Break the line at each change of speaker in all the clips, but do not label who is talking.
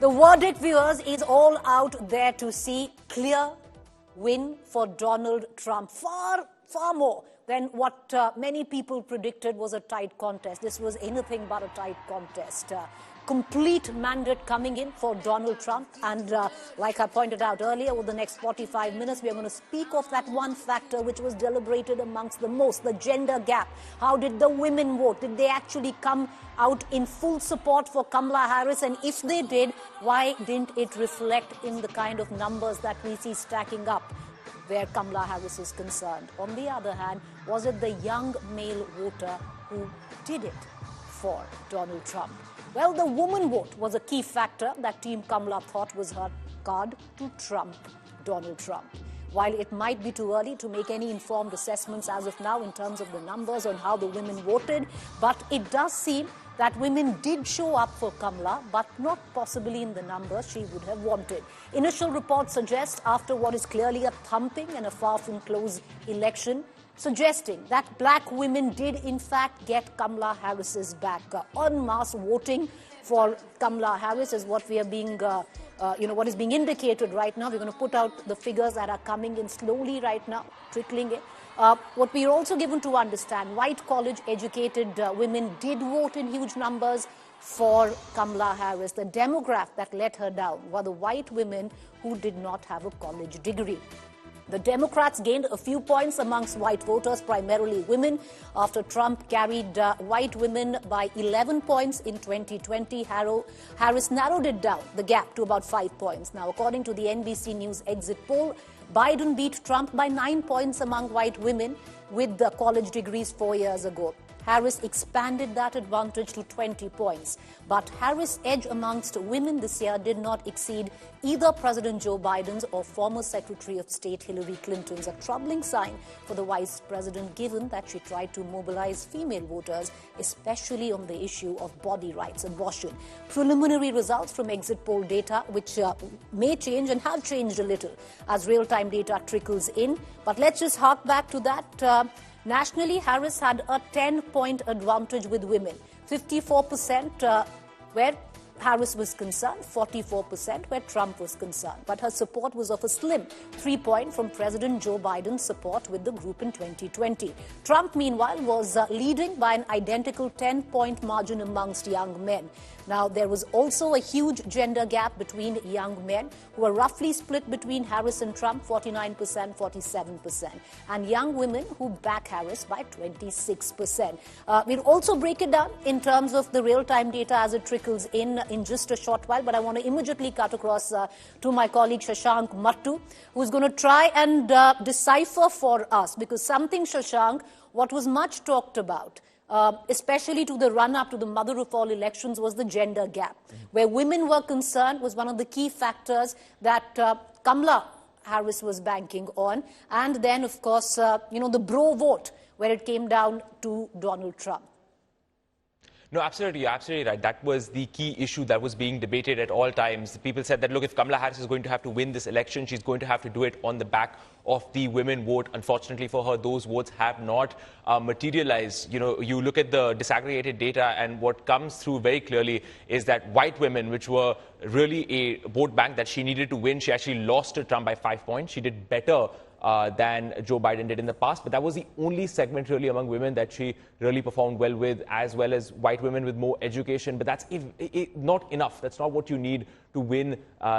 The verdict, viewers, is all out there to see. Clear win for Donald Trump. Far more than what many people predicted was a tight contest. This was anything but a tight contest. Complete mandate coming in for Donald Trump. And like I pointed out earlier, over the next 45 minutes, we are going to speak of that one factor which was deliberated amongst the most, the gender gap. How did the women vote? Did they actually come out in full support for Kamala Harris? And if they did, why didn't it reflect in the kind of numbers that we see stacking up where Kamala Harris is concerned? On the other hand, was it the young male voter who did it for Donald Trump? Well, the woman vote was a key factor that Team Kamala thought was her card to trump Donald Trump. While it might be too early to make any informed assessments as of now in terms of the numbers on how the women voted, but it does seem that women did show up for Kamala, but not possibly in the numbers she would have wanted. Initial reports suggest, after what is clearly a thumping and a far from close election, suggesting that black women did in fact get Kamala Harris's back. En masse voting for Kamala Harris is what we are being, what is being indicated right now. We're going to put out the figures that are coming in slowly right now, trickling in. What we are also given to understand, white college-educated women did vote in huge numbers for Kamala Harris. The demographic that let her down were the white women who did not have a college degree. The Democrats gained a few points amongst white voters, primarily women, after Trump carried white women by 11 points in 2020. Harris narrowed it down, the gap, to about 5 points. Now, according to the NBC News exit poll, Biden beat Trump by 9 points among white women with the college degrees 4 years ago. Harris expanded that advantage to 20 points. But Harris' edge amongst women this year did not exceed either President Joe Biden's or former Secretary of State Hillary Clinton's, a troubling sign for the vice president, given that she tried to mobilize female voters, especially on the issue of body rights, abortion. Preliminary results from exit poll data, which may change and have changed a little as real-time data trickles in. But let's just hark back to that. Nationally, Harris had a 10-point advantage with women, 54% where Harris was concerned, 44% where Trump was concerned. But her support was of a slim 3-point from President Joe Biden's support with the group in 2020. Trump, meanwhile, was leading by an identical 10-point margin amongst young men. Now, there was also a huge gender gap between young men, who were roughly split between Harris and Trump, 49%, 47%, and young women who back Harris by 26%. We'll also break it down in terms of the real-time data as it trickles in just a short while, but I want to immediately cut across to my colleague Shashank Mattu, who's going to try and decipher for us, because something, Shashank, what was much talked about, especially to the run-up to the mother of all elections, was the gender gap. Where women were concerned was one of the key factors that Kamala Harris was banking on. And then, of course, the bro vote, where it came down to Donald Trump.
No, absolutely. You're absolutely right. That was the key issue that was being debated at all times. People said that, look, if Kamala Harris is going to have to win this election, she's going to have to do it on the back of the women vote. Unfortunately for her, those votes have not materialized. You look at the disaggregated data, and what comes through very clearly is that white women, which were really a vote bank that she needed to win, she actually lost to Trump by 5 points. She did better than Joe Biden did in the past. But that was the only segment really among women that she really performed well as white women with more education. But that's not enough. That's not what you need to win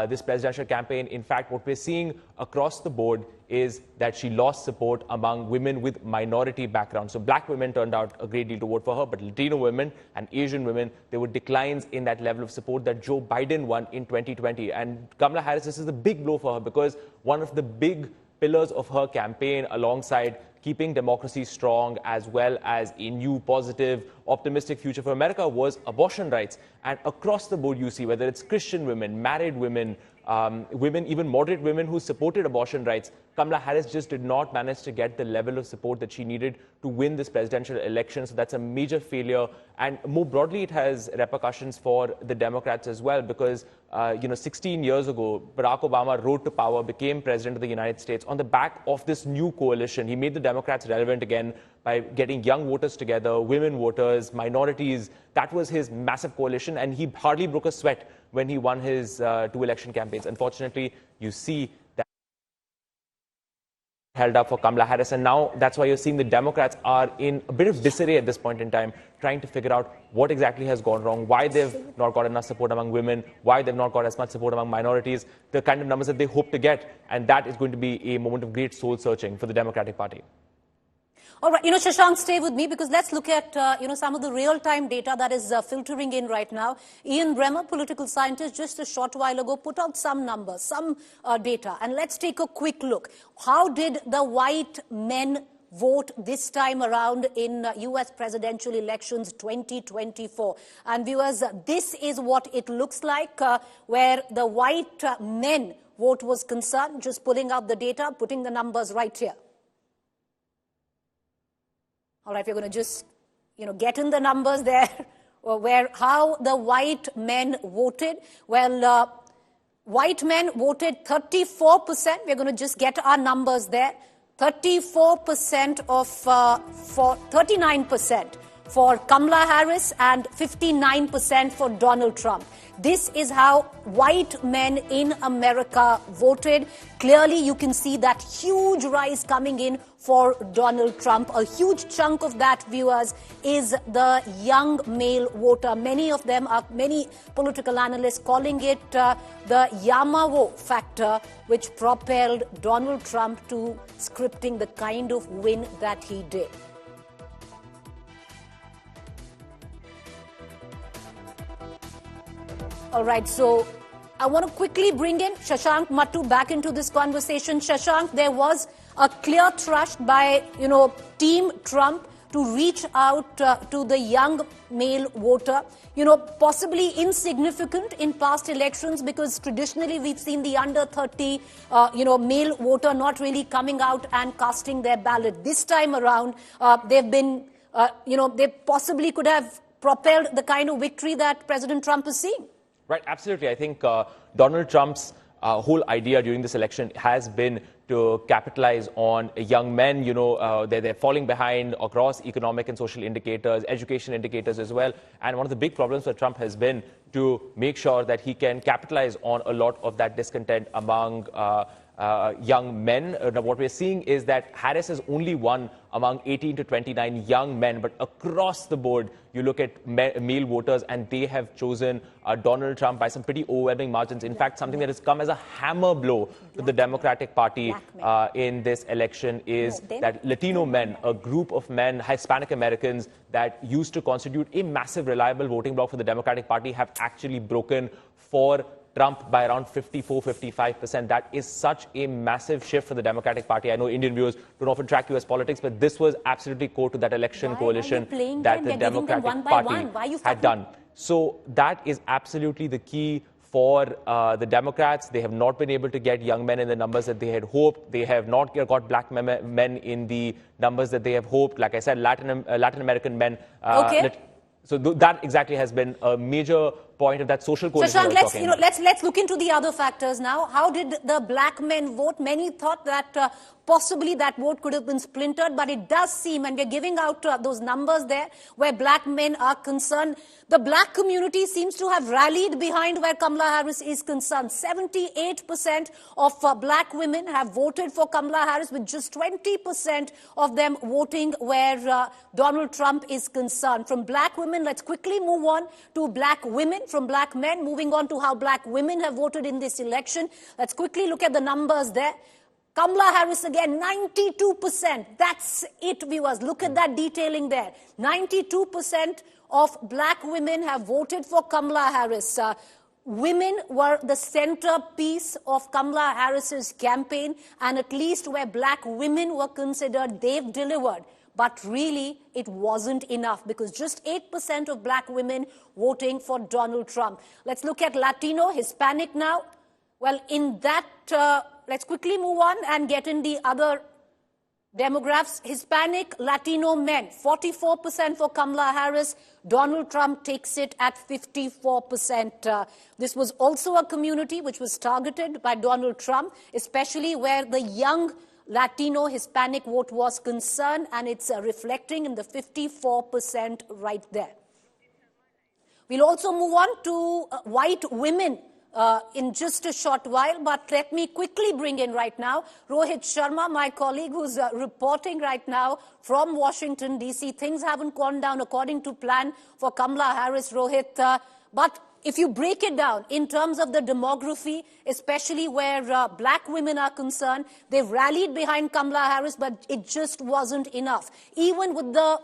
this presidential campaign. In fact, what we're seeing across the board is that she lost support among women with minority backgrounds. So black women turned out a great deal to vote for her, but Latino women and Asian women, there were declines in that level of support that Joe Biden won in 2020. And Kamala Harris, this is a big blow for her, because one of the big pillars of her campaign, alongside keeping democracy strong as well as a new, positive, optimistic future for America, was abortion rights. And across the board, you see whether it's Christian women, married women, women, even moderate women who supported abortion rights, Kamala Harris just did not manage to get the level of support that she needed to win this presidential election. So that's a major failure. And more broadly, it has repercussions for the Democrats as well, because 16 years ago, Barack Obama rode to power, became president of the United States on the back of this new coalition. He made the Democrats relevant again by getting young voters together, women voters, minorities. That was his massive coalition, and he hardly broke a sweat when he won his 2 election campaigns. Unfortunately, you see that held up for Kamala Harris, and now that's why you're seeing the Democrats are in a bit of disarray at this point in time, trying to figure out what exactly has gone wrong, why they've not got enough support among women, why they've not got as much support among minorities, the kind of numbers that they hope to get, and that is going to be a moment of great soul searching for the Democratic Party.
All right, Shashank, stay with me because let's look at, some of the real-time data that is filtering in right now. Ian Bremmer, political scientist, just a short while ago put out some numbers, some data. And let's take a quick look. How did the white men vote this time around in U.S. presidential elections 2024? And viewers, this is what it looks like where the white men vote was concerned. Just pulling out the data, putting the numbers right here. All right, we're going to just, get in the numbers there, how the white men voted. Well, white men voted 34%. We're going to just get our numbers there. 34% for 39% for Kamala Harris and 59% for Donald Trump. This is how white men in America voted. Clearly, you can see that huge rise coming in for Donald Trump. A huge chunk of that, viewers, is the young male voter. Many political analysts calling it the Yamavo factor, which propelled Donald Trump to scripting the kind of win that he did. All right, so I want to quickly bring in Shashank Mattu back into this conversation. Shashank, there was a clear trust by, Team Trump to reach out to the young male voter, possibly insignificant in past elections because traditionally we've seen the under 30, male voter not really coming out and casting their ballot. This time around, they've been, they possibly could have propelled the kind of victory that President Trump is seeing.
Right, absolutely. I think Donald Trump's whole idea during this election has been to capitalize on young men. They're falling behind across economic and social indicators, education indicators as well. And one of the big problems for Trump has been to make sure that he can capitalize on a lot of that discontent among young men. Now, what we're seeing is that Harris has only won among 18 to 29 young men, but across the board, you look at male voters and they have chosen Donald Trump by some pretty overwhelming margins. In fact, something that has come as a hammer blow to the Democratic Party in this election is that Latino men, a group of men, Hispanic Americans that used to constitute a massive reliable voting bloc for the Democratic Party have actually broken for Trump by around 54-55%. That is such a massive shift for the Democratic Party. I know Indian viewers don't often track US politics, but this was absolutely core to that election coalition that the Democratic Party had done. So that is absolutely the key for the Democrats. They have not been able to get young men in the numbers that they had hoped. They have not got black men in the numbers that they have hoped. Like I said, Latin American men. So that exactly has been a major point of that social coalition.
Shashank, let's look into the other factors now. How did the black men vote? Many thought that possibly that vote could have been splintered, but it does seem, and we're giving out those numbers there where black men are concerned. The black community seems to have rallied behind where Kamala Harris is concerned. 78% of black women have voted for Kamala Harris, with just 20% of them voting where Donald Trump is concerned. From black women, let's quickly move on to black women. From black men, moving on to how black women have voted in this election. Let's quickly look at the numbers there. Kamala Harris again, 92%. That's it, viewers. Look at that detailing there. 92% of black women have voted for Kamala Harris. Women were the centerpiece of Kamala Harris's campaign, and at least where black women were considered, they've delivered. But really, it wasn't enough because just 8% of black women voting for Donald Trump. Let's look at Latino, Hispanic now. Well, in that, let's quickly move on and get in the other demographics. Hispanic, Latino men, 44% for Kamala Harris. Donald Trump takes it at 54%. This was also a community which was targeted by Donald Trump, especially where the young Latino Hispanic vote was concerned, and it's reflecting in the 54% right there. We'll also move on to white women in just a short while, but let me quickly bring in right now Rohit Sharma, my colleague, who's reporting right now from Washington, D.C. Things haven't gone down according to plan for Kamala Harris, Rohit, but if you break it down in terms of the demography, especially where black women are concerned, they've rallied behind Kamala Harris, but it just wasn't enough. Even with the,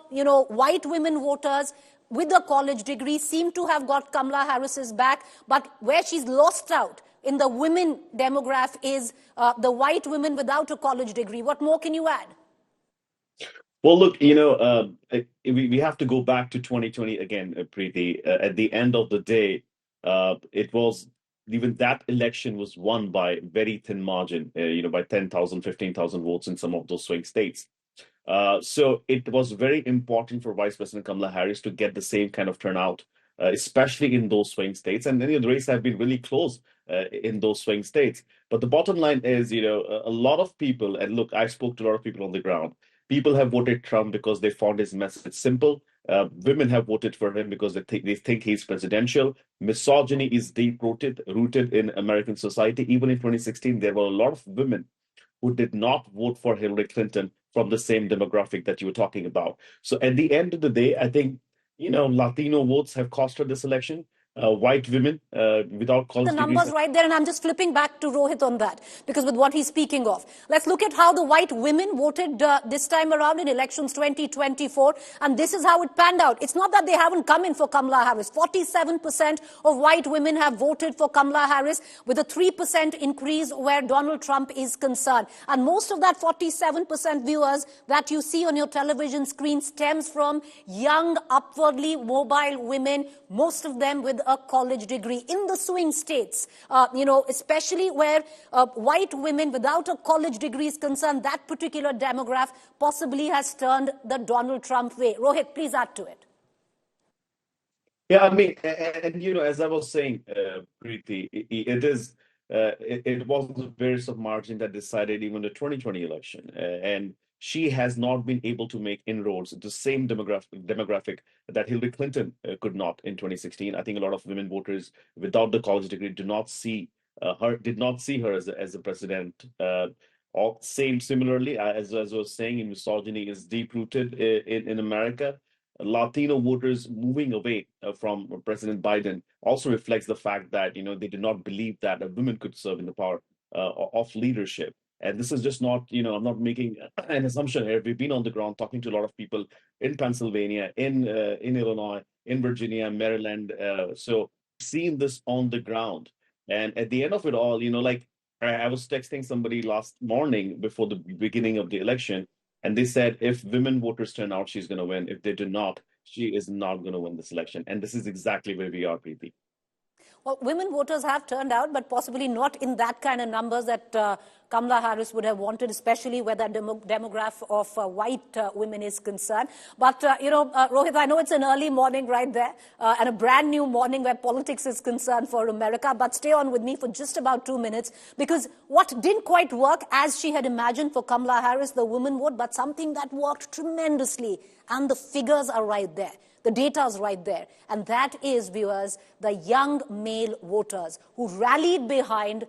white women voters with a college degree seem to have got Kamala Harris's back, but where she's lost out in the women demographic is the white women without a college degree. What more can you add?
Well, look, we have to go back to 2020 again, Preeti. At the end of the day, it was even that election was won by very thin margin, by 10,000, 15,000 votes in some of those swing states. So it was very important for Vice President Kamala Harris to get the same kind of turnout, especially in those swing states. And then the race have been really close in those swing states. But the bottom line is, a lot of people, and look, I spoke to a lot of people on the ground. People have voted Trump because they found his message simple. Women have voted for him because they think he's presidential. Misogyny is deep-rooted in American society. Even in 2016, there were a lot of women who did not vote for Hillary Clinton from the same demographic that you were talking about. So at the end of the day, I think, Latino votes have cost her this election. White women without college
the numbers
degrees.
Right there, and I'm just flipping back to Rohit on that, because with what he's speaking of. Let's look at how the white women voted this time around in elections 2024, and this is how it panned out. It's not that they haven't come in for Kamala Harris. 47% of white women have voted for Kamala Harris, with a 3% increase where Donald Trump is concerned. And most of that 47% viewers that you see on your television screen stems from young, upwardly mobile women, most of them with a college degree in the swing states, especially where white women without a college degree is concerned. That particular demographic possibly has turned the Donald Trump way. Rohit, please add to it.
Yeah, I mean, and as I was saying, Preeti, it was the variance of margin that decided even the 2020 election, and she has not been able to make inroads the same demographic that Hillary Clinton could not in 2016. I think a lot of women voters without the college degree did not see her as a president. Similarly, as I was saying, misogyny is deep rooted in America. Latino voters moving away from President Biden also reflects the fact that they do not believe that a woman could serve in the power of leadership. And this is just not, I'm not making an assumption here. We've been on the ground talking to a lot of people in Pennsylvania, in Illinois, in Virginia, Maryland. So seeing this on the ground. And at the end of it all, I was texting somebody last morning before the beginning of the election, and they said if women voters turn out, she's going to win. If they do not, she is not going to win this election. And this is exactly where we are, Preeti.
Well, women voters have turned out, but possibly not in that kind of numbers that Kamala Harris would have wanted, especially where that demographic of white women is concerned. But, Rohit, I know it's an early morning right there, and a brand new morning where politics is concerned for America, but stay on with me for just about 2 minutes, because what didn't quite work as she had imagined for Kamala Harris, the women vote, but something that worked tremendously, and the figures are right there. The data is right there. And that is, viewers, the young male voters who rallied behind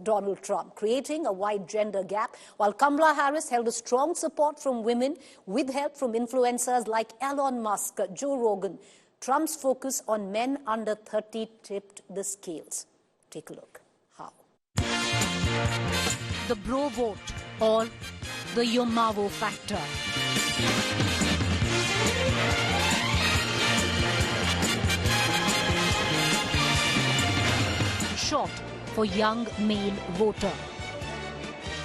Donald Trump, creating a wide gender gap, while Kamala Harris held a strong support from women with help from influencers like Elon Musk, Joe Rogan. Trump's focus on men under 30 tipped the scales. Take a look. How? The bro vote, or the Yomavo factor. Short for young male voter.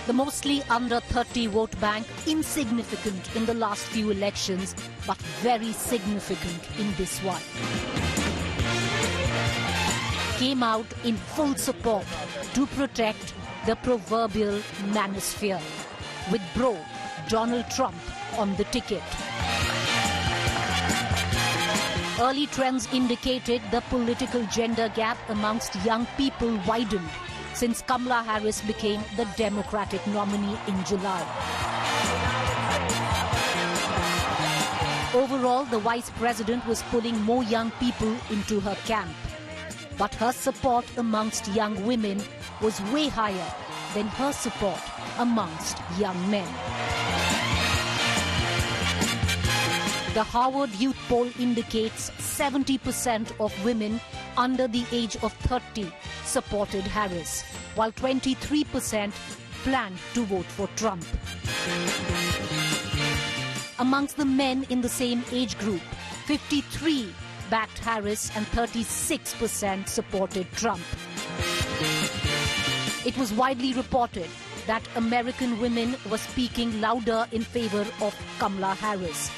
The mostly under 30 vote bank, insignificant in the last few elections, but very significant in this one. Came out in full support to protect the proverbial manosphere, with Donald Trump on the ticket. Early trends indicated the political gender gap amongst young people widened since Kamala Harris became the Democratic nominee in July. Overall, the vice president was pulling more young people into her camp. But her support amongst young women was way higher than her support amongst young men. The Harvard Youth Poll indicates 70% of women under the age of 30 supported Harris, while 23% planned to vote for Trump. Amongst the men in the same age group, 53% backed Harris and 36% supported Trump. It was widely reported that American women were speaking louder in favor of Kamala Harris.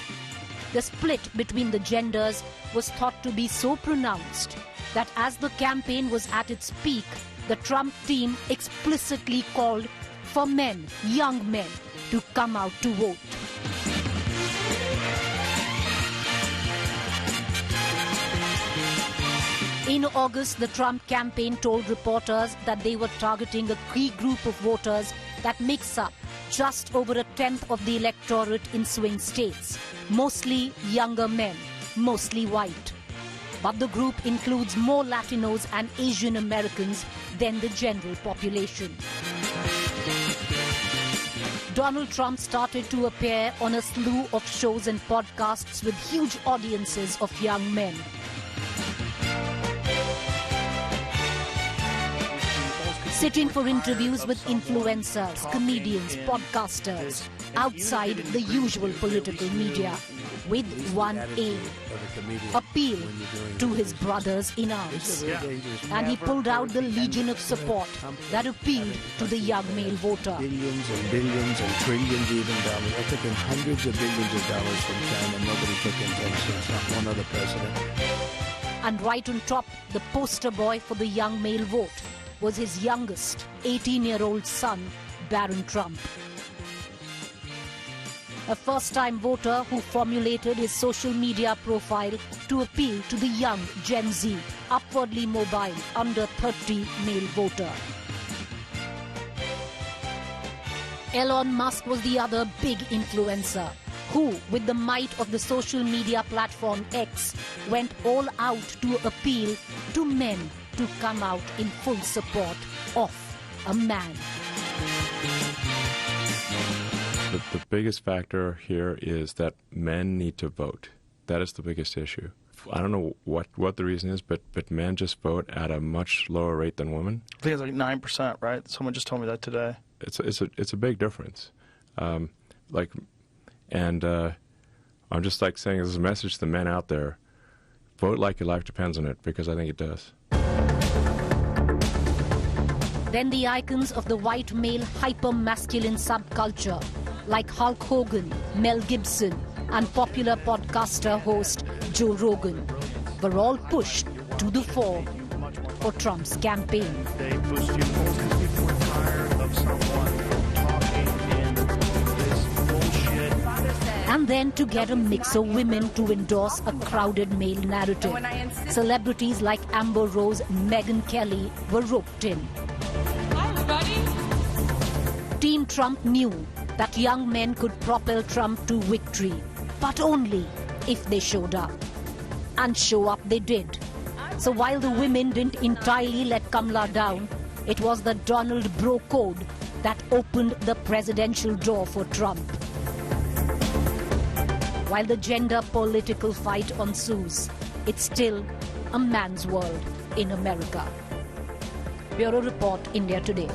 The split between the genders was thought to be so pronounced that as the campaign was at its peak, the Trump team explicitly called for men, young men, to come out to vote. In August, the Trump campaign told reporters that they were targeting a key group of voters that makes up just over a tenth of the electorate in swing states, mostly younger men, mostly white. But the group includes more Latinos and Asian Americans than the general population. Donald Trump started to appear on a slew of shows and podcasts with huge audiences of young men. Sitting for interviews with influencers, comedians, podcasters, outside the usual political media, with one aim: appeal to his brothers in arms. And he pulled out the legion of support that appealed to the young male voter.
Billions and billions and trillions even dollars. I took in hundreds of billions of dollars from China. Nobody took in 10 cents, not one other president.
And right on top, the poster boy for the young male vote was his youngest, 18-year-old son, Barron Trump. A first-time voter who formulated his social media profile to appeal to the young Gen Z, upwardly mobile, under 30 male voter. Elon Musk was the other big influencer who, with the might of the social media platform X, went all out to appeal to men to come out in full support of a man.
The biggest factor here is that men need to vote. That is the biggest issue. I don't know what the reason is, but men just vote at a much lower rate than women.
I think it's like 9%, right? Someone just told me that today.
It's a big difference. I'm just like saying as a message to the men out there: vote like your life depends on it, because I think it does.
Then the icons of the white male hyper-masculine subculture, like Hulk Hogan, Mel Gibson, and popular podcaster host Joe Rogan, were all pushed to the fore for Trump's campaign.
They pushed you because people were tired of someone talking in this bullshit.
And then to get a mix of women to endorse a crowded male narrative, celebrities like Amber Rose, Megyn Kelly were roped in. Team Trump knew that young men could propel Trump to victory, but only if they showed up. And show up they did. So while the women didn't entirely let Kamala down, it was the Donald Bro Code that opened the presidential door for Trump. While the gender political fight ensues, it's still a man's world in America. Bureau Report, India Today.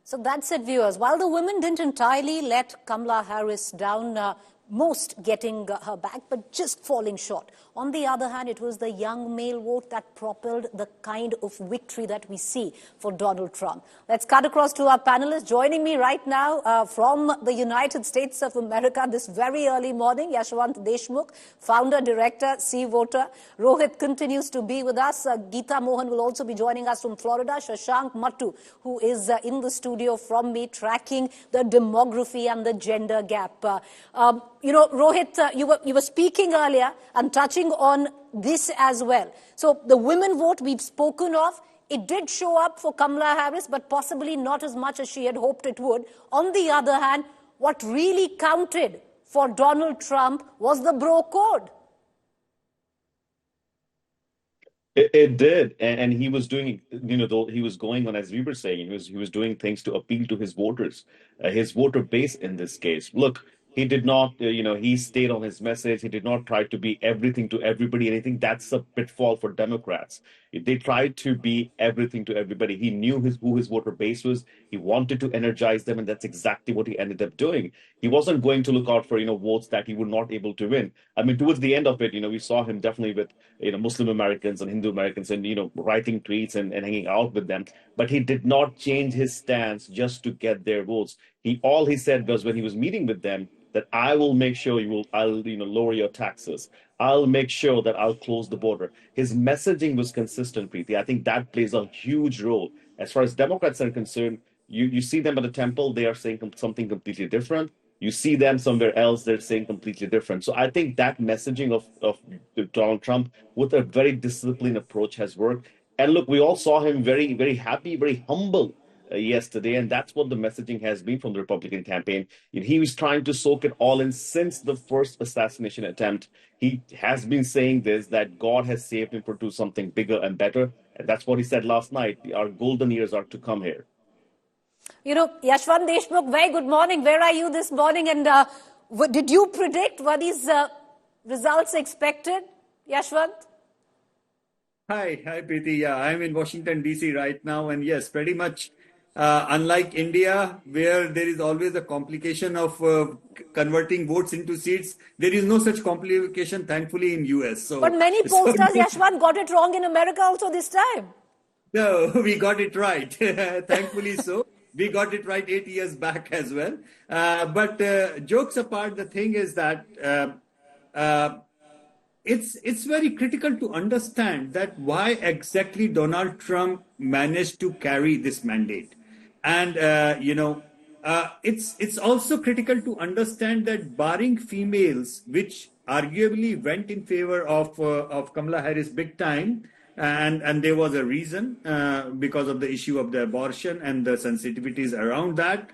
So that's it, viewers. While the women didn't entirely let Kamala Harris down, most getting her back, but just falling short. On the other hand, it was the young male vote that propelled the kind of victory that we see for Donald Trump. Let's cut across to our panelists. Joining me right now from the United States of America this very early morning, Yashwant Deshmukh, founder, director, C Voter. Rohit continues to be with us. Geeta Mohan will also be joining us from Florida. Shashank Mattu, who is in the studio from me, tracking the demography and the gender gap. Rohit, you were speaking earlier and touching on this as well. So the women vote we've spoken of, it did show up for Kamala Harris, but possibly not as much as she had hoped it would. On the other hand, what really counted for Donald Trump was the bro code.
It did, and he was doing, though he was going on, as we were saying, he was doing things to appeal to his voter base in this case. Look, he did not, he stayed on his message. He did not try to be everything to everybody. And I think that's a pitfall for Democrats. They tried to be everything to everybody. He knew who his voter base was. He wanted to energize them, and that's exactly what he ended up doing. He wasn't going to look out for, votes that he would not able to win. I mean, towards the end of it, we saw him definitely with Muslim Americans and Hindu Americans and writing tweets and hanging out with them. But he did not change his stance just to get their votes. All he said was when he was meeting with them that I will make sure I'll lower your taxes. I'll make sure that I'll close the border. His messaging was consistent, Preeti. I think that plays a huge role. As far as Democrats are concerned, you see them at the temple, they are saying something completely different. You see them somewhere else, they're saying completely different. So I think that messaging of Donald Trump with a very disciplined approach has worked. And look, we all saw him very, very happy, very humble yesterday. And that's what the messaging has been from the Republican campaign. He was trying to soak it all in since the first assassination attempt. He has been saying this, that God has saved him to do something bigger and better. And that's what he said last night. Our golden years are to come here.
Yashwant Deshmukh, very good morning. Where are you this morning? And did you predict what these results expected, Yashwant?
Hi, Preeti. Yeah, I'm in Washington, D.C. right now. And yes, pretty much unlike India, where there is always a complication of converting votes into seats, there is no such complication, thankfully, in U.S.
But many pollsters, Yashwant, got it wrong in America also this time.
No, we got it right. Thankfully so. We got it right 8 years back as well. But jokes apart, the thing is that it's very critical to understand that why exactly Donald Trump managed to carry this mandate. And, it's also critical to understand that barring females, which arguably went in favor of Kamala Harris big time, and there was a reason because of the issue of the abortion and the sensitivities around that.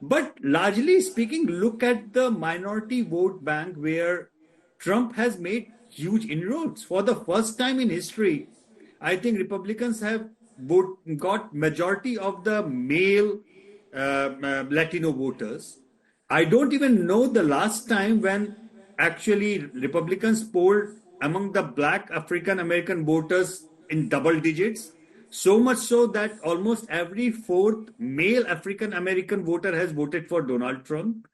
But largely speaking, look at the minority vote bank where Trump has made huge inroads. For the first time in history, I think Republicans have got majority of the male Latino voters. I don't even know the last time when actually Republicans polled among the black African American voters in double digits. So much so that almost every fourth male African American voter has voted for Donald Trump.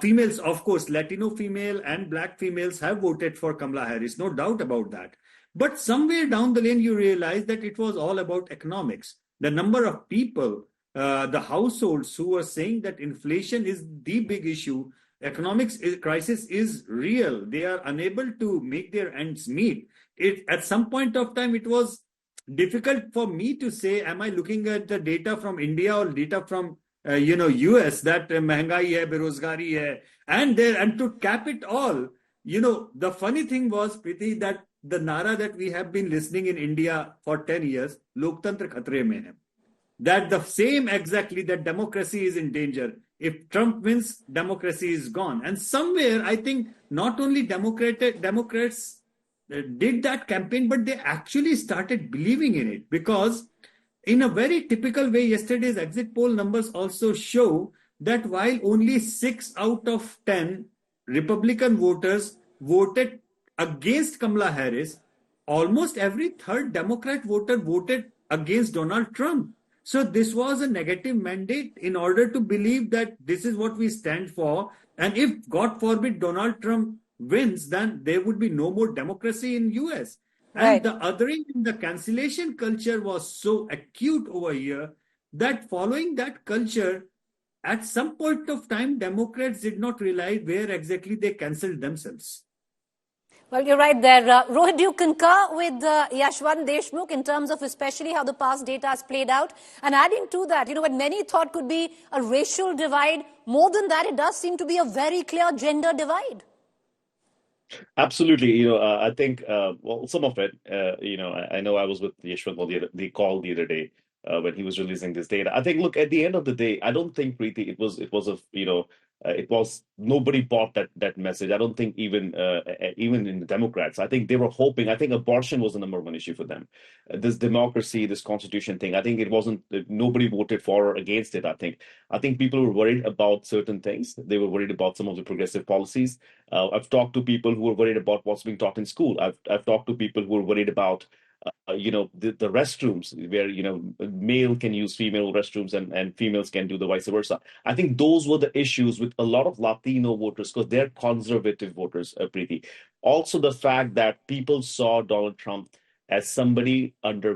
Females, of course, Latino female and black females have voted for Kamala Harris, no doubt about that. But somewhere down the lane, you realize that it was all about economics. The number of people, the households who were saying that inflation is the big issue, economics crisis is real. They are unable to make their ends meet. At some point of time, it was difficult for me to say, am I looking at the data from India or data from US, that mehengai hai, berozgari hai, and to cap it all, the funny thing was, Preeti, that the nara that we have been listening in India for 10 years, Loktantra khatre mein hai, that the same exactly, that democracy is in danger. If Trump wins, democracy is gone. And somewhere, I think not only Democrats did that campaign, but they actually started believing in it, because in a very typical way, yesterday's exit poll numbers also show that while only 6 out of 10 Republican voters voted against Kamala Harris, almost every third Democrat voter voted against Donald Trump. So this was a negative mandate in order to believe that this is what we stand for. And if, God forbid, Donald Trump wins, then there would be no more democracy in US.
Right.
And the othering in the cancellation culture was so acute over here that following that culture, at some point of time, Democrats did not realize where exactly they cancelled themselves.
Well, you're right there. Rohit, do you concur with Yashwant Deshmukh in terms of especially how the past data has played out? And adding to that, what many thought could be a racial divide, more than that, it does seem to be a very clear gender divide.
Absolutely. I think, some of it, I know I was with Yashwant on the call the other day. when he was releasing this data. I think, look, at the end of the day, I don't think, Preeti, it was a, it was nobody bought that message. I don't think even in the Democrats. I think they were hoping. I think abortion was the number one issue for them. This democracy, this constitution thing. I think it wasn't. Nobody voted for or against it. I think people were worried about certain things. They were worried about some of the progressive policies. I've talked to people who were worried about what's being taught in school. I've talked to people who were worried about the restrooms where male can use female restrooms and females can do the vice versa. I think those were the issues with a lot of Latino voters because they're conservative voters, Preeti. Also, the fact that people saw Donald Trump as somebody under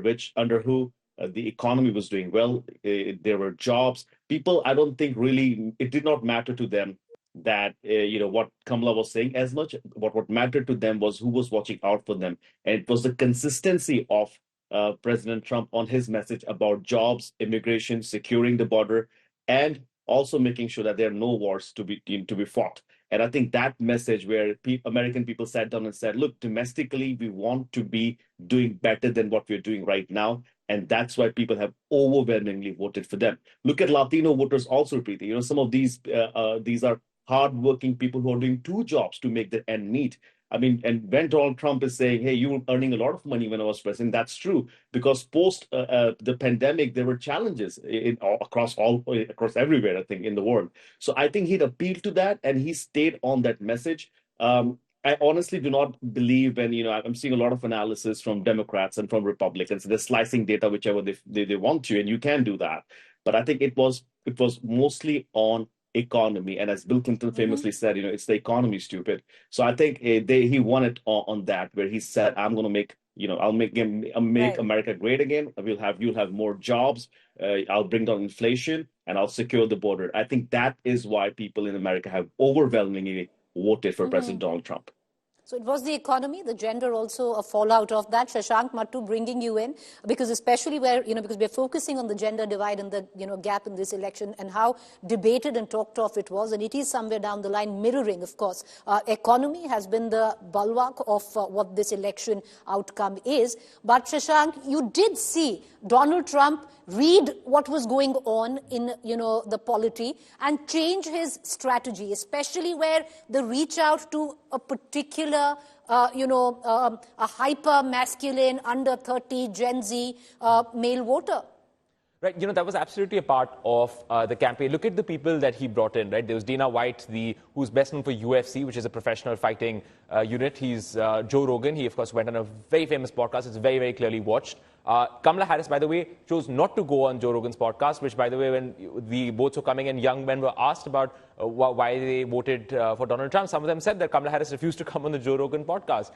who the economy was doing well. There were jobs. People, I don't think really it did not matter to them that what Kamala was saying as much. What mattered to them was who was watching out for them, and it was the consistency of President Trump on his message about jobs, immigration, securing the border, and also making sure that there are no wars to be fought. And I think that message where American people sat down and said, look, domestically, we want to be doing better than what we're doing right now. And that's why people have overwhelmingly voted for them. Look at Latino voters also, Preeti. Some of these are hardworking people who are doing two jobs to make their end meet. I mean, and when Donald Trump is saying, hey, you were earning a lot of money when I was president, that's true. Because post the pandemic, there were challenges across everywhere, I think, in the world. So I think he'd appealed to that and he stayed on that message. I honestly do not believe when, I'm seeing a lot of analysis from Democrats and from Republicans. They're slicing data whichever they want to, and you can do that. But I think it was mostly on economy. And as Bill Clinton famously said, it's the economy, stupid. So I think he won it on that, where he said, I'm going to make, I'll make America great again. You'll have more jobs. I'll bring down inflation and I'll secure the border. I think that is why people in America have overwhelmingly voted for President Donald Trump.
So it was the economy, the gender also a fallout of that. Shashank Mattu, bringing you in, because especially where, because we're focusing on the gender divide and the, gap in this election and how debated and talked of it was. And it is somewhere down the line mirroring, of course. Economy has been the bulwark of what this election outcome is. But Shashank, you did see Donald Trump read what was going on in, the polity and change his strategy, especially where the reach out to a particular, a hyper-masculine, under 30, Gen Z male voter.
Right, that was absolutely a part of the campaign. Look at the people that he brought in, right? There was Dana White, who's best known for UFC, which is a professional fighting unit. He's Joe Rogan. He, of course, went on a very famous podcast. It's very, very clearly watched. Kamala Harris, by the way, chose not to go on Joe Rogan's podcast, which, by the way, when the votes were coming in, young men were asked about why they voted for Donald Trump. Some of them said that Kamala Harris refused to come on the Joe Rogan podcast.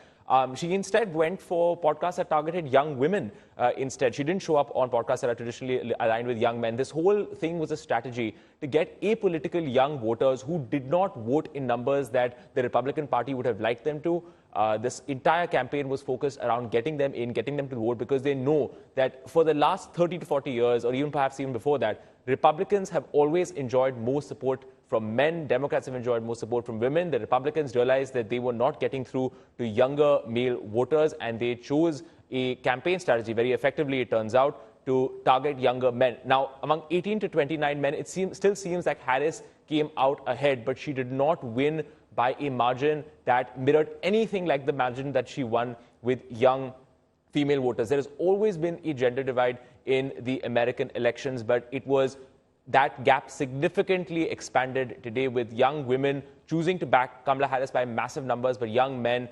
She instead went for podcasts that targeted young women instead. She didn't show up on podcasts that are traditionally aligned with young men. This whole thing was a strategy to get apolitical young voters who did not vote in numbers that the Republican Party would have liked them to. This entire campaign was focused around getting them in, getting them to vote, because they know that for the last 30 to 40 years, or even perhaps even before that, Republicans have always enjoyed more support from men. Democrats have enjoyed more support from women. The Republicans realized that they were not getting through to younger male voters, and they chose a campaign strategy very effectively, it turns out, to target younger men. Now, among 18 to 29 men, it still seems like Harris came out ahead, but she did not win by a margin that mirrored anything like the margin that she won with young female voters. There has always been a gender divide in the American elections, but that gap significantly expanded today with young women choosing to back Kamala Harris by massive numbers, but young men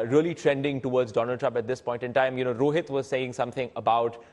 really trending towards Donald Trump at this point in time. Rohit was saying something about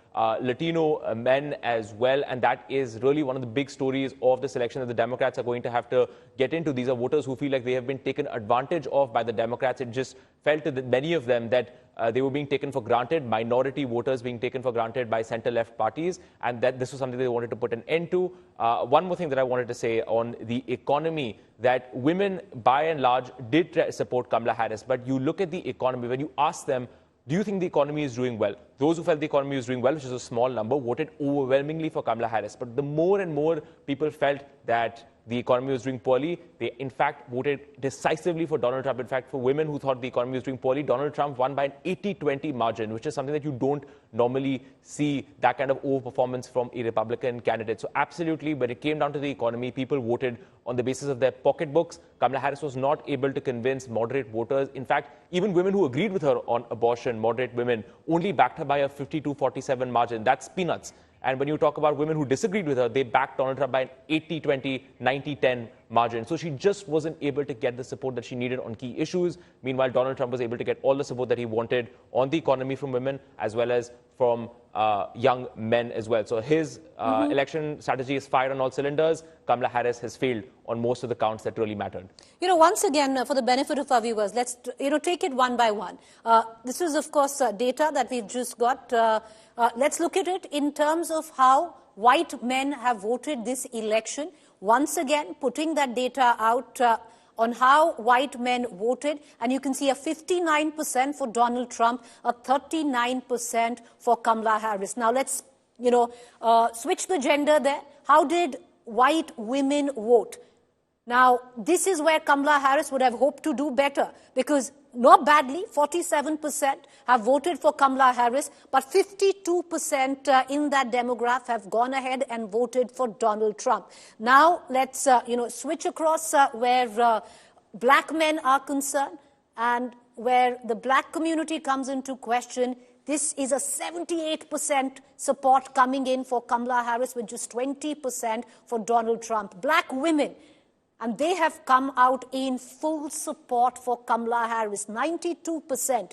Latino men as well, and that is really one of the big stories of this election that the Democrats are going to have to get into. These are voters who feel like they have been taken advantage of by the Democrats. It just felt to many of them that they were being taken for granted, minority voters being taken for granted by center-left parties, and that this was something they wanted to put an end to. One more thing that I wanted to say on the economy, that women, by and large, did support Kamala Harris. But you look at the economy, when you ask them, do you think the economy is doing well? those who felt the economy was doing well, which is a small number, voted overwhelmingly for Kamala Harris. But the more and more people felt that the economy was doing poorly, they in fact voted decisively for Donald Trump. In fact, for women who thought the economy was doing poorly, Donald Trump won by an 80-20 margin, which is something that you don't normally see, that kind of overperformance from a Republican candidate. So absolutely, when it came down to the economy, people voted on the basis of their pocketbooks. Kamala Harris was not able to convince moderate voters. In fact, even women who agreed with her on abortion, moderate women, only backed her by a 52-47 margin. That's peanuts. And when you talk about women who disagreed with her, they backed Donald Trump by an 80-20, 90-10 margin. So she just wasn't able to get the support that she needed on key issues. Meanwhile, Donald Trump was able to get all the support that he wanted on the economy from women as well as from young men as well. So his election strategy is fired on all cylinders. Kamala Harris has failed on most of the counts that really mattered.
Once again, for the benefit of our viewers, let's, take it one by one. This is, of course, data that we've just got. Let's look at it in terms of how white men have voted this election. Once again, putting that data out on how white men voted. And you can see a 59% for Donald Trump, a 39% for Kamala Harris. Now, let's, switch the gender there. How did white women vote? Now, this is where Kamala Harris would have hoped to do better because not badly, 47% have voted for Kamala Harris, but 52% in that demographic have gone ahead and voted for Donald Trump. Now, let's, switch across where black men are concerned and where the black community comes into question. This is a 78% support coming in for Kamala Harris with just 20% for Donald Trump. Black women, and they have come out in full support for Kamala Harris. 92%,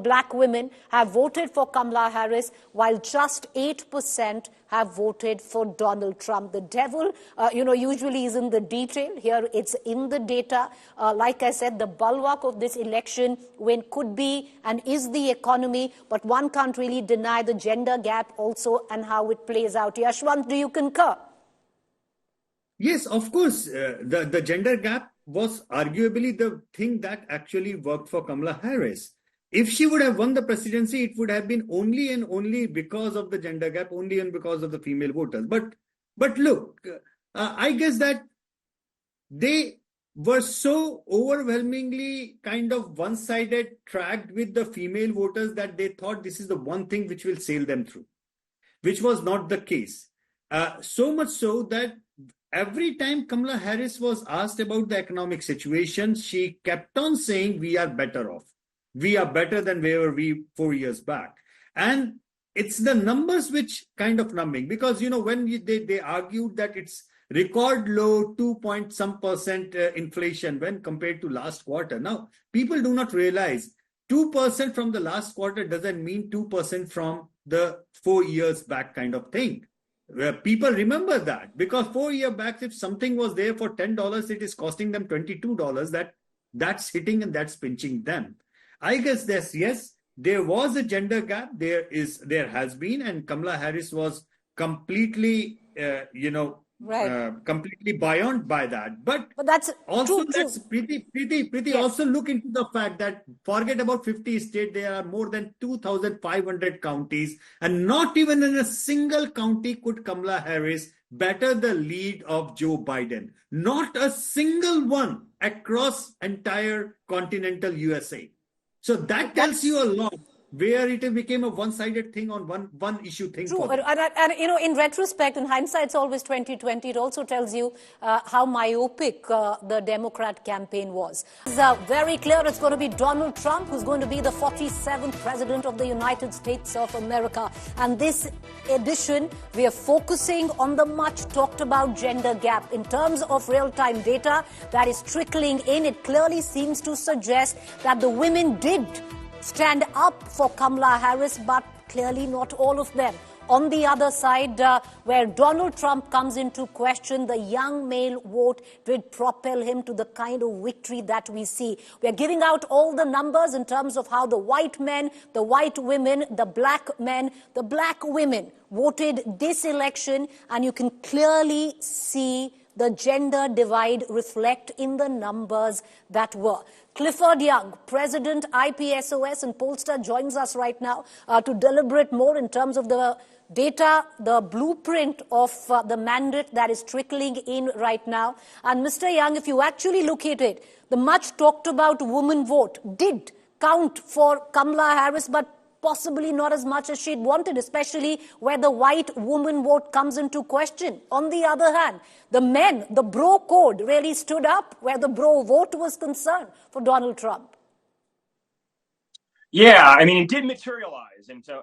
black women have voted for Kamala Harris, while just 8% have voted for Donald Trump. The devil, usually is in the detail. Here it's in the data. Like I said, the bulwark of this election win could be and is the economy, but one can't really deny the gender gap also and how it plays out. Yashwant, do you concur?
Yes, of course. The gender gap was arguably the thing that actually worked for Kamala Harris. If she would have won the presidency, it would have been only and only because of the gender gap, only and because of the female voters. But look, I guess that they were so overwhelmingly kind of one-sided tracked with the female voters that they thought this is the one thing which will sail them through, which was not the case. So much so that every time Kamala Harris was asked about the economic situation, she kept on saying, we are better off. We are better than where were we 4 years back. And it's the numbers which kind of numbing, because, when they argued that it's record low 2-point-some% inflation when compared to last quarter. Now, people do not realize 2% from the last quarter doesn't mean 2% from the 4 years back kind of thing. Where people remember that, because 4 years back, if something was there for $10, it is costing them $22. That's hitting and that's pinching them. I guess yes, there was a gender gap. There has been, and Kamala Harris was completely, completely buoyant by that. But
that's
also
true.
Let's pretty yes. Also look into the fact that forget about 50 states, there are more than 2,500 counties, and not even in a single county could Kamala Harris better the lead of Joe Biden. Not a single one across entire continental USA. So that tells you a lot, where it became a one-sided thing on one issue thing.
True, and in retrospect, in hindsight, it's always 2020. It also tells you how myopic the Democrat campaign was. It's very clear it's going to be Donald Trump who's going to be the 47th president of the United States of America. And this edition, we are focusing on the much talked about gender gap. In terms of real-time data that is trickling in, it clearly seems to suggest that the women did stand up for Kamala Harris, but clearly not all of them. On the other side, where Donald Trump comes into question, the young male vote did propel him to the kind of victory that we see. We're giving out all the numbers in terms of how the white men, the white women, the black men, the black women voted this election, and you can clearly see the gender divide reflect in the numbers that were. Clifford Young, President, IPSOS and pollster, joins us right now to deliberate more in terms of the data, the blueprint of the mandate that is trickling in right now. And Mr. Young, if you actually look at it, the much talked about woman vote did count for Kamala Harris, but possibly not as much as she'd wanted, especially where the white woman vote comes into question. On the other hand, the men, the bro code really stood up where the bro vote was concerned for Donald Trump.
Yeah, I mean, it did materialize. And so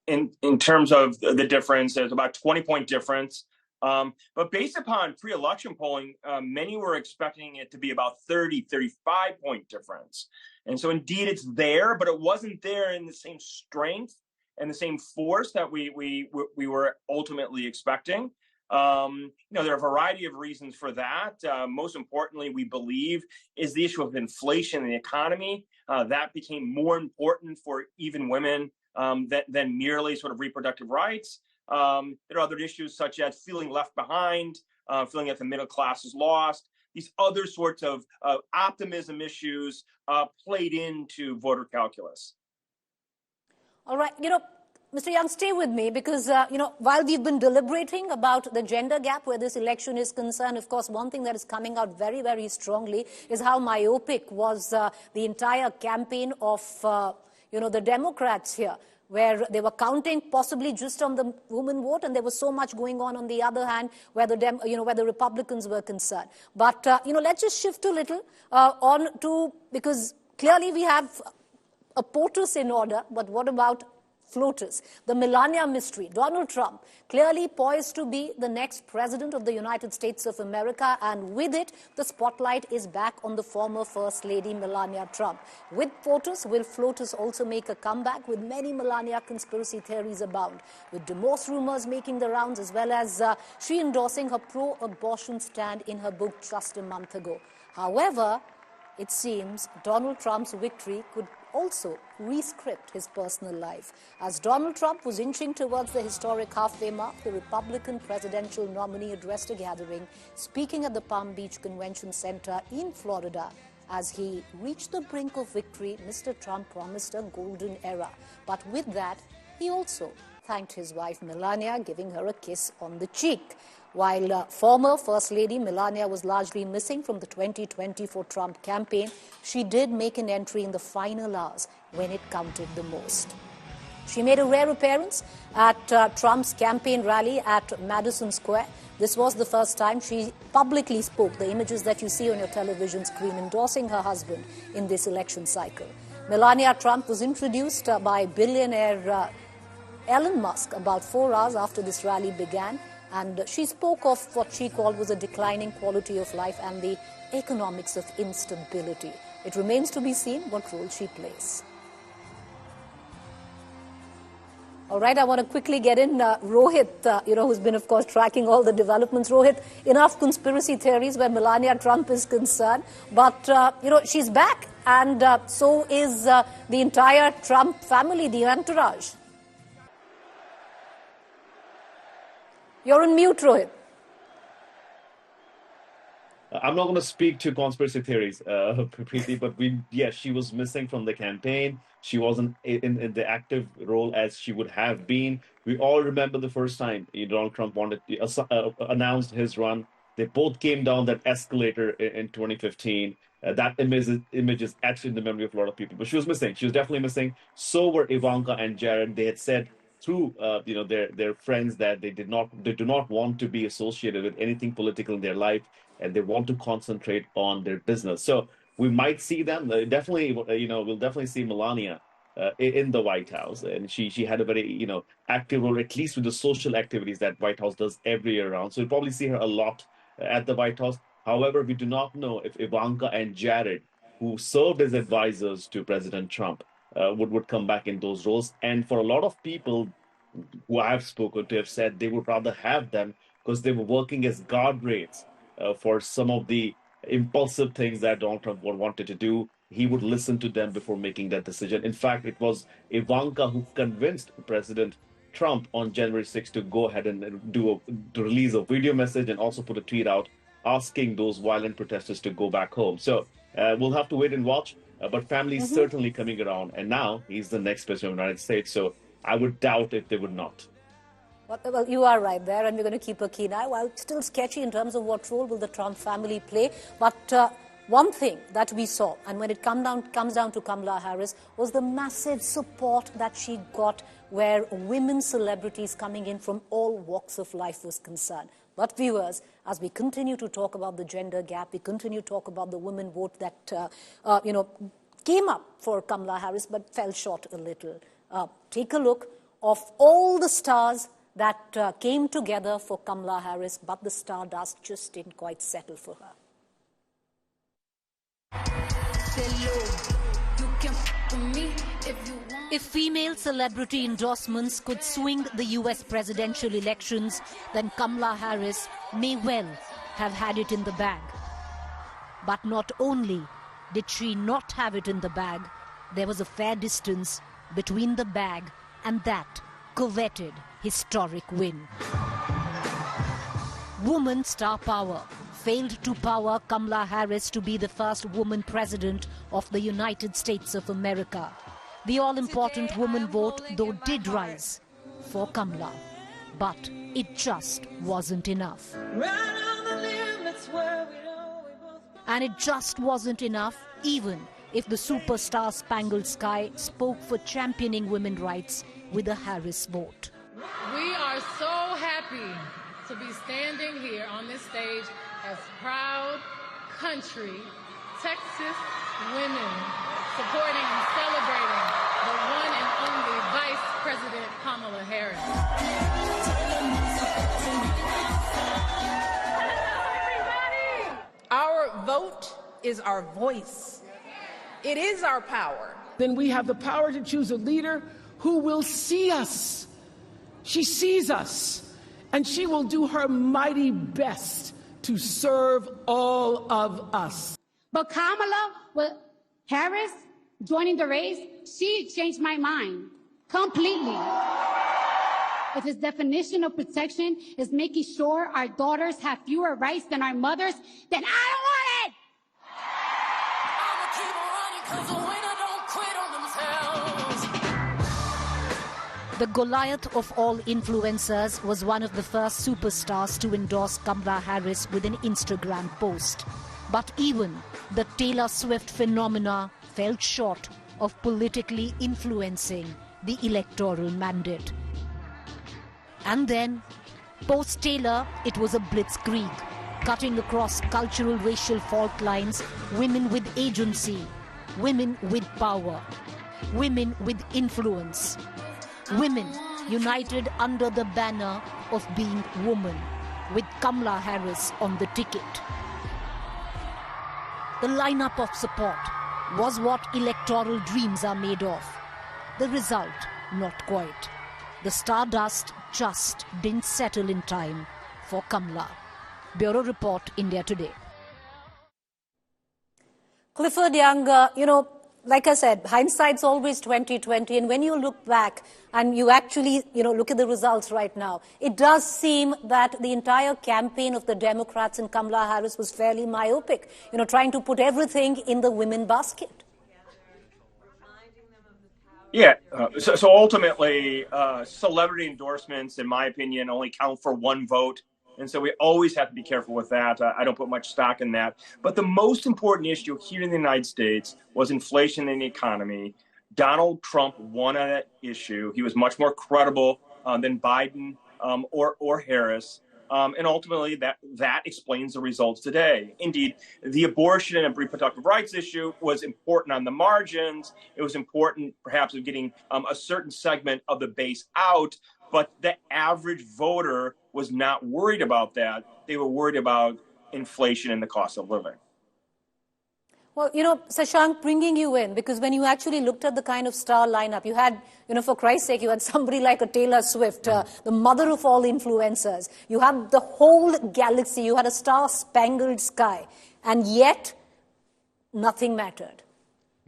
in terms of the difference, there's about 20-point difference. But based upon pre-election polling, many were expecting it to be about 35-point difference. And so indeed it's there, but it wasn't there in the same strength and the same force that we were ultimately expecting. There are a variety of reasons for that. Most importantly, we believe, is the issue of inflation in the economy. That became more important for even women than merely sort of reproductive rights. There are other issues such as feeling left behind, feeling that the middle class is lost. These other sorts of optimism issues played into voter calculus.
All right, Mr. Young, stay with me because, while we've been deliberating about the gender gap where this election is concerned, of course, one thing that is coming out very, very strongly is how myopic was the entire campaign of, the Democrats here, where they were counting possibly just on the woman vote, and there was so much going on the other hand where where the Republicans were concerned. But, let's just shift a little on to, because clearly we have a POTUS in order, but what about floaters? The Melania mystery. Donald Trump clearly poised to be the next president of the United States of America, and with it, the spotlight is back on the former First Lady Melania Trump. With POTUS, will floaters also make a comeback? With many Melania conspiracy theories abound, with divorce rumors making the rounds, as well as she endorsing her pro-abortion stand in her book just a month ago. However, it seems Donald Trump's victory could also rescript his personal life. As Donald Trump was inching towards the historic halfway mark, the Republican presidential nominee addressed a gathering, speaking at the Palm Beach Convention Center in Florida. As he reached the brink of victory, Mr. Trump promised a golden era. But with that, he also thanked his wife Melania, giving her a kiss on the cheek. While former First Lady Melania was largely missing from the 2024 Trump campaign, she did make an entry in the final hours when it counted the most. She made a rare appearance at Trump's campaign rally at Madison Square. This was the first time she publicly spoke, the images that you see on your television screen, endorsing her husband in this election cycle. Melania Trump was introduced by billionaire Elon Musk about 4 hours after this rally began. And she spoke of what she called was a declining quality of life and the economics of instability. It remains to be seen what role she plays. All right, I want to quickly get in Rohit, who's been, of course, tracking all the developments. Rohit, enough conspiracy theories where Melania Trump is concerned. But, she's back. And so is the entire Trump family, the entourage. You're on mute, Rohit.
I'm not going to speak to conspiracy theories, Preeti, but she was missing from the campaign. She wasn't in the active role as she would have been. We all remember the first time Donald Trump announced his run. They both came down that escalator in 2015. That image is actually in the memory of a lot of people. But she was missing. She was definitely missing. So were Ivanka and Jared. They had said through their friends that they do not want to be associated with anything political in their life, and they want to concentrate on their business. So we might see them. We'll definitely see Melania in the White House, and she had a very active role, at least with the social activities that White House does every year round. So we'll probably see her a lot at the White House. However, we do not know if Ivanka and Jared, who served as advisors to President Trump, would come back in those roles. And for a lot of people who I've spoken to have said they would rather have them because they were working as guardrails for some of the impulsive things that Donald Trump wanted to do. He would listen to them before making that decision. In fact, it was Ivanka who convinced President Trump on January 6th to go ahead and to release a video message and also put a tweet out asking those violent protesters to go back home. So we'll have to wait and watch. But family's certainly coming around, and now he's the next president of the United States. So I would doubt if they would not.
Well, you are right there, and we're going to keep a keen eye. Well, still sketchy in terms of what role will the Trump family play. But one thing that we saw, and when it comes down to Kamala Harris, was the massive support that she got where women celebrities coming in from all walks of life was concerned. But viewers, as we continue to talk about the gender gap, we continue to talk about the women vote that, came up for Kamala Harris but fell short a little. Take a look of all the stars that came together for Kamala Harris, but the stardust just didn't quite settle for her. If female celebrity endorsements could swing the US presidential elections, then Kamala Harris may well have had it in the bag. But not only did she not have it in the bag, there was a fair distance between the bag and that coveted historic win. Woman star power failed to power Kamala Harris to be the first woman president of the United States of America. The all-important woman vote, though, did rise for Kamala, but it just wasn't enough. And it just wasn't enough, even if the superstar Spangled Sky spoke for championing women's rights with a Harris vote.
We are so happy to be standing here on this stage as proud country Texas women supporting and celebrating the one and only Vice President Kamala Harris.
Our vote is our voice. It is our power.
Then we have the power to choose a leader who will see us. She sees us, and she will do her mighty best to serve all of us.
But Kamala Harris joining the race, she changed my mind completely. If his definition of protection is making sure our daughters have fewer rights than our mothers, then I don't want it!
I'ma keep on running 'cause the winner don't quit on themselves.
The Goliath of all influencers was one of the first superstars to endorse Kamala Harris with an Instagram post. But even the Taylor Swift phenomena fell short of politically influencing the electoral mandate. And then, post-Taylor, it was a blitzkrieg, cutting across cultural racial fault lines, women with agency, women with power, women with influence, women united under the banner of being woman, with Kamala Harris on the ticket. The lineup of support was what electoral dreams are made of. The result, not quite. The stardust just didn't settle in time for Kamala. Bureau Report, India Today. Clifford Young, like I said, hindsight's always 20/20, and when you look back and you actually, look at the results right now, it does seem that the entire campaign of the Democrats and Kamala Harris was fairly myopic, trying to put everything in the women basket.
Yeah, so ultimately, celebrity endorsements, in my opinion, only count for one vote. And so we always have to be careful with that. I don't put much stock in that. But the most important issue here in the United States was inflation in the economy. Donald Trump won on that issue. He was much more credible than Biden or Harris. And ultimately, that explains the results today. Indeed, the abortion and reproductive rights issue was important on the margins. It was important, perhaps, of getting a certain segment of the base out. But the average voter was not worried about that. They were worried about inflation and the cost of living.
Well, Sashank, bringing you in, because when you actually looked at the kind of star lineup, you had, for Christ's sake, you had somebody like a Taylor Swift, the mother of all influencers. You had the whole galaxy. You had a star-spangled sky. And yet, nothing mattered.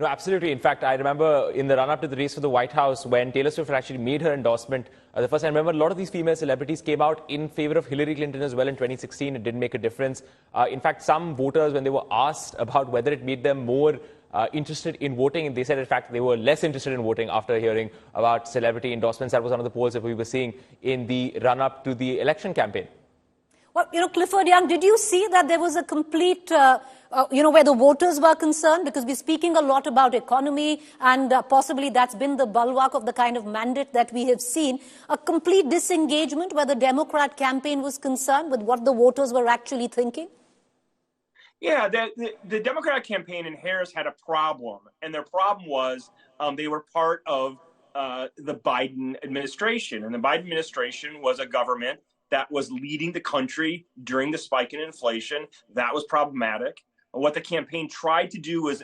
No, absolutely. In fact, I remember in the run-up to the race for the White House, when Taylor Swift actually made her endorsement, the first time, I remember a lot of these female celebrities came out in favor of Hillary Clinton as well in 2016. It didn't make a difference. In fact, some voters, when they were asked about whether it made them more interested in voting, and they said, in fact, they were less interested in voting after hearing about celebrity endorsements. That was one of the polls that we were seeing in the run-up to the election campaign.
Well, Clifford Young, did you see that there was a complete, where the voters were concerned? Because we're speaking a lot about economy, and possibly that's been the bulwark of the kind of mandate that we have seen. A complete disengagement where the Democrat campaign was concerned with what the voters were actually thinking?
Yeah, the Democratic campaign and Harris had a problem, and their problem was they were part of the Biden administration, and the Biden administration was a government that was leading the country during the spike in inflation. That was problematic. What the campaign tried to do was,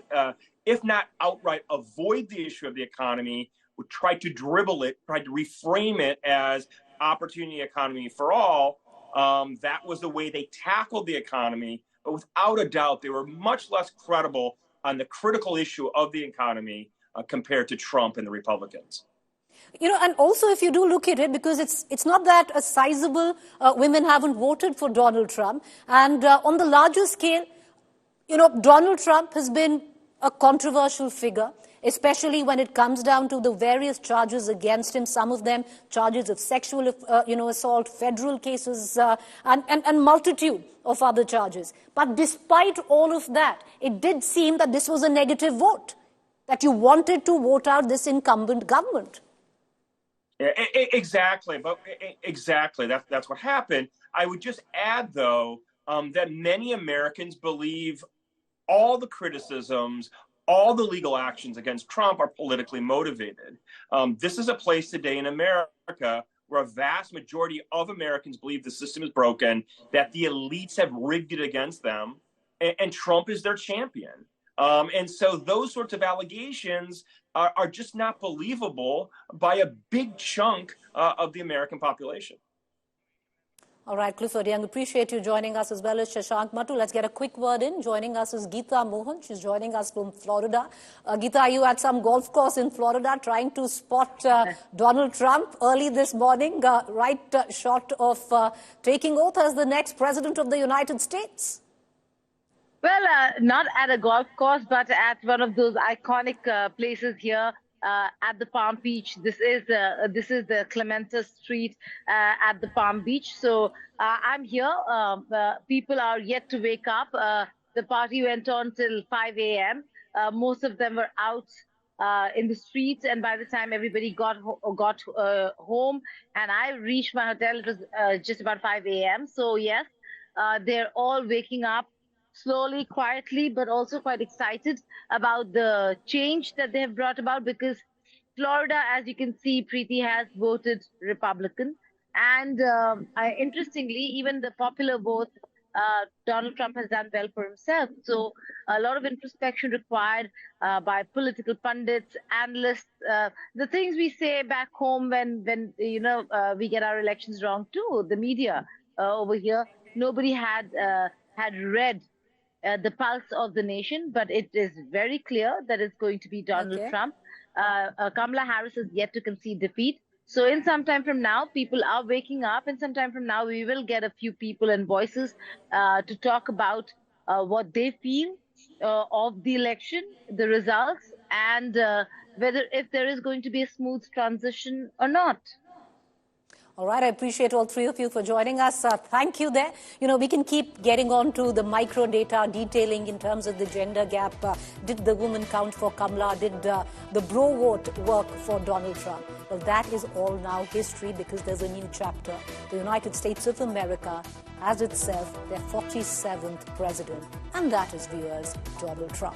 if not outright avoid the issue of the economy, would try to dribble it, try to reframe it as opportunity economy for all. That was the way they tackled the economy. But without a doubt, they were much less credible on the critical issue of the economy compared to Trump and the Republicans.
And also if you do look at it, because it's not that a sizable women haven't voted for Donald Trump. And on the larger scale, Donald Trump has been a controversial figure, especially when it comes down to the various charges against him, some of them charges of sexual assault, federal cases, and multitude of other charges. But despite all of that, it did seem that this was a negative vote, that you wanted to vote out this incumbent government.
Yeah, exactly. That's what happened. I would just add, though, that many Americans believe all the criticisms, all the legal actions against Trump are politically motivated. This is a place today in America where a vast majority of Americans believe the system is broken, that the elites have rigged it against them, and Trump is their champion. And so those sorts of allegations are just not believable by a big chunk of the American population.
All right, Clifford Young, appreciate you joining us, as well as Shashank Mattu. Let's get a quick word in. Joining us is Geeta Mohan. She's joining us from Florida. Geeta, are you at some golf course in Florida trying to spot Donald Trump early this morning, right short of taking oath as the next president of the United States?
Well, not at a golf course, but at one of those iconic places here at the Palm Beach. This is the Clemente Street at the Palm Beach. So I'm here. People are yet to wake up. The party went on till 5 a.m. Most of them were out in the streets, and by the time everybody got home and I reached my hotel, it was just about 5 a.m. So yes, they're all waking up slowly, quietly, but also quite excited about the change that they have brought about, because Florida, as you can see, Preeti, has voted Republican. And interestingly, even the popular vote, Donald Trump has done well for himself. So a lot of introspection required by political pundits, analysts, the things we say back home when we get our elections wrong too, the media over here. Nobody had read the pulse of the nation, but it is very clear that it's going to be Donald Trump. Kamala Harris is yet to concede defeat. So in some time from now, people are waking up, and sometime from now, we will get a few people and voices to talk about what they feel of the election, the results, and if there is going to be a smooth transition or not.
All right, I appreciate all three of you for joining us. Thank you there. We can keep getting on to the micro data detailing in terms of the gender gap. Did the woman count for Kamala? Did the bro vote work for Donald Trump? Well, that is all now history, because there's a new chapter. The United States of America has itself their 47th president, and that is, viewers, Donald Trump.